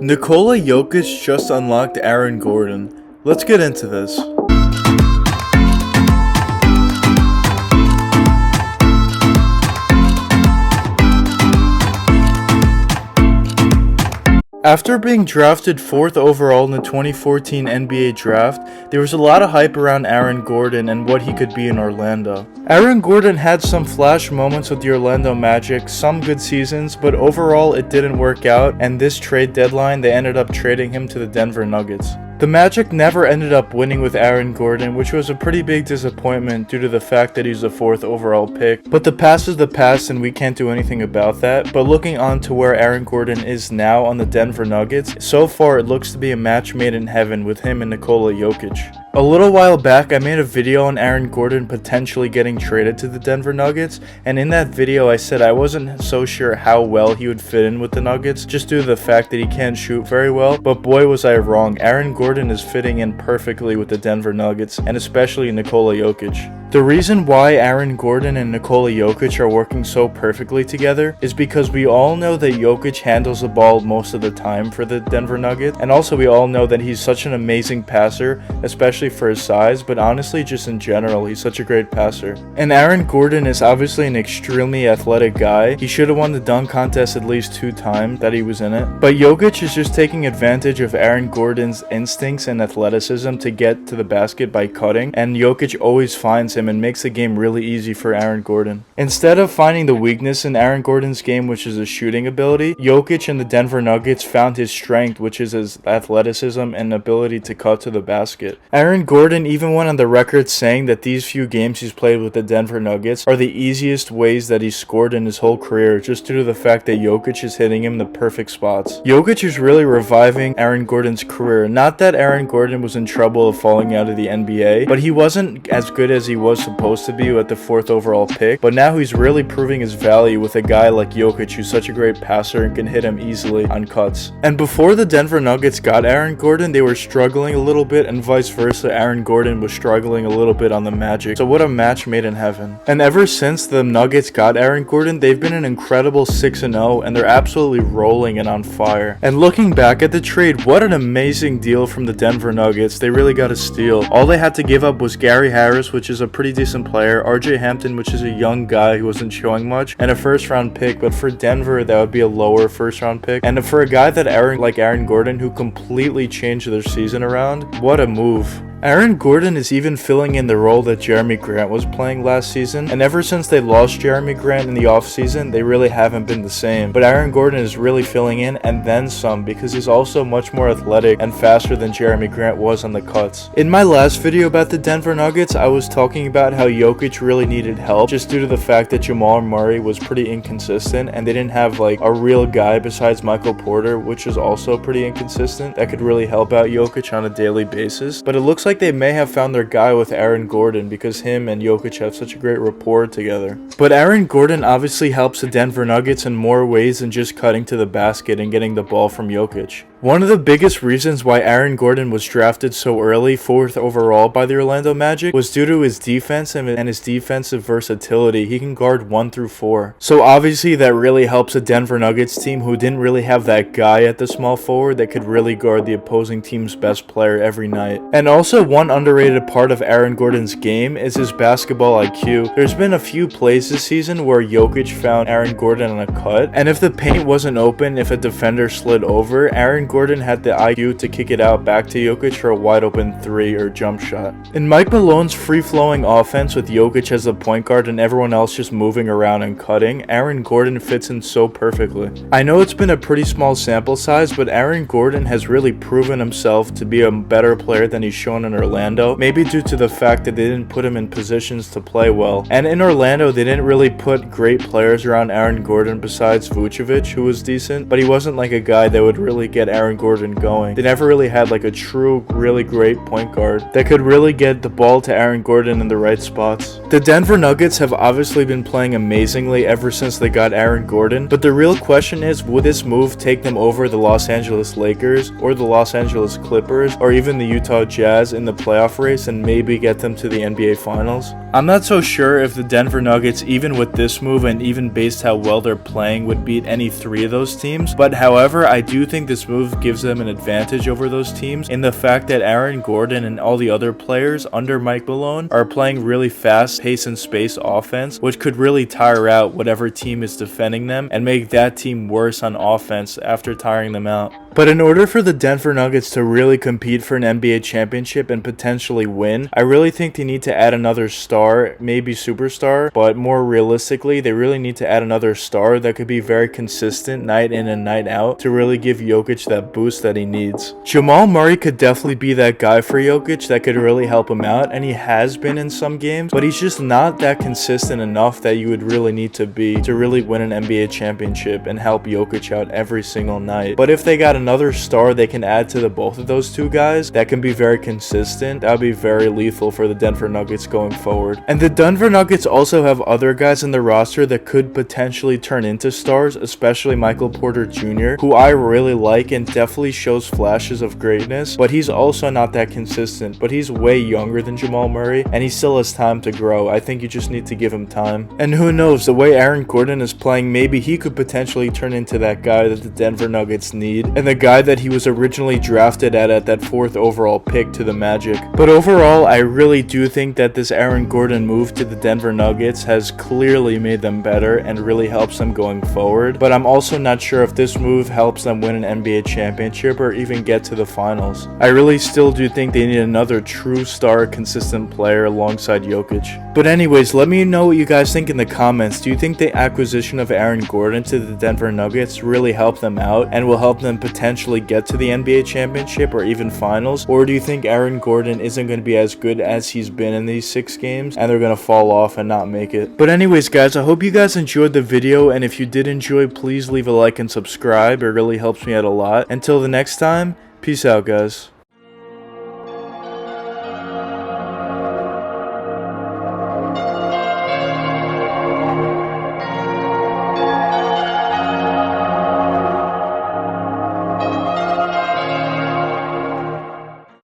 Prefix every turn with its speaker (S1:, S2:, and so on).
S1: Nikola Jokic just unlocked Aaron Gordon. Let's get into this. After being drafted 4th overall in the 2014 NBA draft, there was a lot of hype around Aaron Gordon and what he could be in Orlando. Aaron Gordon had some flash moments with the Orlando Magic, some good seasons, but overall it didn't work out, and this trade deadline they ended up trading him to the Denver Nuggets. The Magic never ended up winning with Aaron Gordon, which was a pretty big disappointment due to the fact that he's the 4th overall pick. But the past is the past and we can't do anything about that. But looking on to where Aaron Gordon is now on the Denver Nuggets, so far it looks to be a match made in heaven with him and Nikola Jokic. A little while back, I made a video on Aaron Gordon potentially getting traded to the Denver Nuggets, and in that video I said I wasn't so sure how well he would fit in with the Nuggets, just due to the fact that he can't shoot very well, but boy was I wrong. Aaron Gordon is fitting in perfectly with the Denver Nuggets, and especially Nikola Jokic. The reason why Aaron Gordon and Nikola Jokic are working so perfectly together is because we all know that Jokic handles the ball most of the time for the Denver Nuggets, and also we all know that he's such an amazing passer, especially for his size, but honestly just in general, he's such a great passer. And Aaron Gordon is obviously an extremely athletic guy. He should have won the dunk contest at least 2 times that he was in it. But Jokic is just taking advantage of Aaron Gordon's instincts and athleticism to get to the basket by cutting, and Jokic always finds him and makes the game really easy for Aaron Gordon. Instead of finding the weakness in Aaron Gordon's game, which is his shooting ability, Jokic and the Denver Nuggets found his strength, which is his athleticism and ability to cut to the basket. Aaron Gordon even went on the record saying that these few games he's played with the Denver Nuggets are the easiest ways that he's scored in his whole career, just due to the fact that Jokic is hitting him the perfect spots. Jokic is really reviving Aaron Gordon's career. Not that Aaron Gordon was in trouble of falling out of the NBA, but he wasn't as good as he was supposed to be at the 4th overall pick, but now he's really proving his value with a guy like Jokic, who's such a great passer and can hit him easily on cuts. And before the Denver Nuggets got Aaron Gordon, they were struggling a little bit, and vice versa, Aaron Gordon was struggling a little bit on the Magic. So what a match made in heaven. And ever since the Nuggets got Aaron Gordon, they've been an incredible 6-0, and they're absolutely rolling and on fire. And looking back at the trade, what an amazing deal from the Denver Nuggets. They really got a steal. All they had to give up was Gary Harris, which is a pretty decent player, RJ Hampton, which is a young guy who wasn't showing much, and a 1st round pick. But for Denver, that would be a lower 1st round pick. And for a guy that Aaron Gordon, who completely changed their season around, what a move. Aaron Gordon is even filling in the role that Jeremy Grant was playing last season, and ever since they lost Jeremy Grant in the offseason, they really haven't been the same. But Aaron Gordon is really filling in, and then some, because he's also much more athletic and faster than Jeremy Grant was on the cuts. In my last video about the Denver Nuggets, I was talking about how Jokic really needed help, just due to the fact that Jamal Murray was pretty inconsistent, and they didn't have like a real guy besides Michael Porter, which is also pretty inconsistent, that could really help out Jokic on a daily basis. But it looks like they may have found their guy with Aaron Gordon, because him and Jokic have such a great rapport together. But Aaron Gordon obviously helps the Denver Nuggets in more ways than just cutting to the basket and getting the ball from Jokic. One of the biggest reasons why Aaron Gordon was drafted so early, 4th overall by the Orlando Magic, was due to his defense and his defensive versatility. He can guard 1 through 4. So obviously that really helps a Denver Nuggets team who didn't really have that guy at the small forward that could really guard the opposing team's best player every night. And also one underrated part of Aaron Gordon's game is his basketball IQ. There's been a few plays this season where Jokic found Aaron Gordon on a cut, and if the paint wasn't open, if a defender slid over, Aaron Gordon had the IQ to kick it out back to Jokic for a wide open 3 or jump shot. In Mike Malone's free-flowing offense with Jokic as the point guard and everyone else just moving around and cutting, Aaron Gordon fits in so perfectly. I know it's been a pretty small sample size, but Aaron Gordon has really proven himself to be a better player than he's shown in Orlando, maybe due to the fact that they didn't put him in positions to play well. And in Orlando, they didn't really put great players around Aaron Gordon besides Vucevic, who was decent, but he wasn't like a guy that would really get Aaron Gordon going. They never really had like a true, really great point guard that could really get the ball to Aaron Gordon in the right spots. The Denver Nuggets have obviously been playing amazingly ever since they got Aaron Gordon, but the real question is, would this move take them over the Los Angeles Lakers or the Los Angeles Clippers or even the Utah Jazz in the playoff race and maybe get them to the NBA Finals? I'm not so sure if the Denver Nuggets, even with this move and even based how well they're playing, would beat any 3 of those teams, but however, I do think this move move gives them an advantage over those teams in the fact that Aaron Gordon and all the other players under Mike Malone are playing really fast pace and space offense, which could really tire out whatever team is defending them and make that team worse on offense after tiring them out. But in order for the Denver Nuggets to really compete for an NBA championship and potentially win, I really think they need to add another star, maybe superstar, but more realistically, they really need to add another star that could be very consistent night in and night out to really give Jokic that boost that he needs. Jamal Murray could definitely be that guy for Jokic that could really help him out, and he has been in some games, but he's just not that consistent enough that you would really need to be to really win an NBA championship and help Jokic out every single night. But if they got another star they can add to the both of those two guys that can be very consistent, that would be very lethal for the Denver Nuggets going forward. And the Denver Nuggets also have other guys in the roster that could potentially turn into stars, especially Michael Porter Jr., who I really like and definitely shows flashes of greatness, but he's also not that consistent. But he's way younger than Jamal Murray and he still has time to grow. I think you just need to give him time. And who knows, the way Aaron Gordon is playing, maybe he could potentially turn into that guy that the Denver Nuggets need, and the guy that he was originally drafted at that 4th overall pick to the Magic. But overall, I really do think that this Aaron Gordon move to the Denver Nuggets has clearly made them better and really helps them going forward. But I'm also not sure if this move helps them win an NBA championship or even get to the finals. I really still do think they need another true star, consistent player alongside Jokic. But anyways, let me know what you guys think in the comments. Do you think the acquisition of Aaron Gordon to the Denver Nuggets really helped them out and will help them potentially get to the NBA championship or even finals? Or do you think Aaron Gordon isn't going to be as good as he's been in these 6 games and they're going to fall off and not make it? But anyways guys, I hope you guys enjoyed the video, and if you did enjoy, please leave a like and subscribe. It really helps me out a lot. Until the next time, peace out guys.